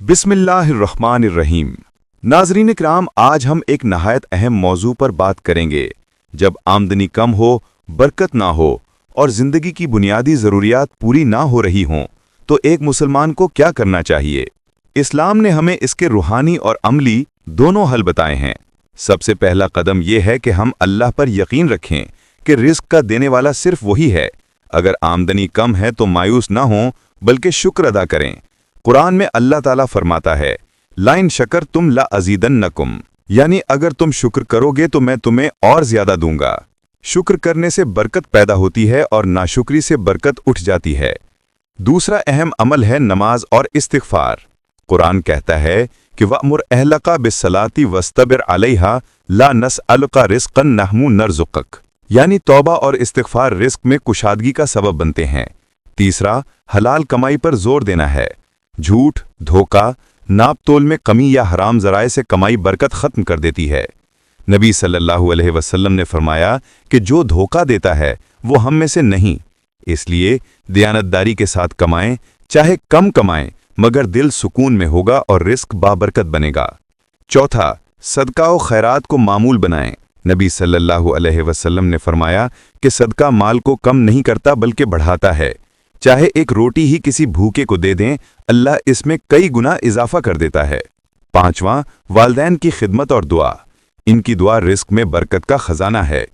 बिस्मिल्लाहिर्रहमानिर्रहीम। नाज़रीन इकराम, आज हम एक नहायत अहम मौजू पर बात करेंगे। जब आमदनी कम हो, बरकत ना हो और ज़िंदगी की बुनियादी ज़रूरियात पूरी ना हो रही हों, तो एक मुसलमान को क्या करना चाहिए? इस्लाम ने हमें इसके रूहानी और अमली दोनों हल बताए हैं। सबसे पहला कदम यह है कि हम अल्लाह पर यकीन रखें कि रिस्क का देने वाला सिर्फ वही है। अगर आमदनी कम है तो मायूस ना हों, बल्कि शुक्र अदा करें। कुरान में अल्लाह ताला फरमाता है, लाइन शकर तुम ला अजीदन्नकुम, यानी अगर तुम शुक्र करोगे तो मैं तुम्हें और ज्यादा दूंगा। शुक्र करने से बरकत पैदा होती है और नाशुक्री से बरकत उठ जाती है। दूसरा अहम अमल है नमाज और इस्तिग़फ़ार। कुरान कहता है कि वअमुर अहलका बिस्सलाती वस्तबिर अलैहा ला नसअलुका रिज़्क़न नहनु नरज़ुक़क, यानी तौबा और इस्तिग़फ़ार रिस्क में कुशादगी का सबब बनते हैं। तीसरा, हलाल कमाई पर जोर देना है। झूठ, धोखा, नाप तोल में कमी या हराम ज़राए से कमाई बरकत ख़त्म कर देती है। नबी सल्लल्लाहु अलैहि वसल्लम ने फरमाया कि जो धोखा देता है वो हम में से नहीं। इसलिए दयानतदारी के साथ कमाएं, चाहे कम कमाएं, मगर दिल सुकून में होगा और रिस्क बाबरकत बनेगा। चौथा, सदका और खैरात को मामूल बनाएं। नबी सल्लल्लाहु अलैहि वसल्लम ने फरमाया कि सदका माल को कम नहीं करता बल्कि बढ़ाता है। चाहे एक रोटी ही किसी भूखे को दे दें, अल्लाह इसमें कई गुना इजाफा कर देता है। पांचवां, वालिदैन की खिदमत और दुआ। इनकी दुआ रिस्क में बरकत का खजाना है।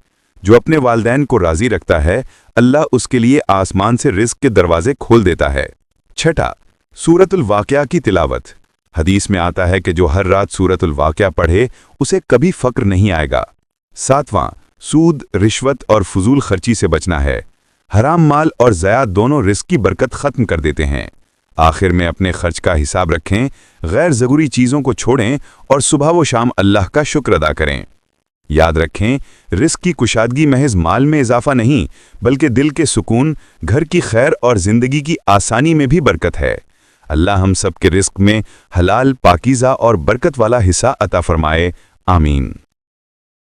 जो अपने वालिदैन को राजी रखता है, अल्लाह उसके लिए आसमान से रिस्क के दरवाजे खोल देता है। छठा, सूरतुल वाक़िया की तिलावत। हदीस में आता है कि जो हर रात सूरतुल वाक़िया पढ़े उसे कभी फक्र नहीं आएगा। सातवां, सूद, रिश्वत और फजूल खर्ची से बचना है। हराम माल और ज़या दोनों रिस्क की बरकत ख़त्म कर देते हैं। आखिर में अपने खर्च का हिसाब रखें, गैर ज़रूरी चीज़ों को छोड़ें और सुबह व शाम अल्लाह का शुक्र अदा करें। याद रखें, रिस्क की कुशादगी महज माल में इजाफा नहीं, बल्कि दिल के सुकून, घर की खैर और ज़िंदगी की आसानी में भी बरकत है। अल्लाह हम सब के रिस्क में हलाल, पाकीज़ा और बरकत वाला हिस्सा अता फरमाए। आमीन।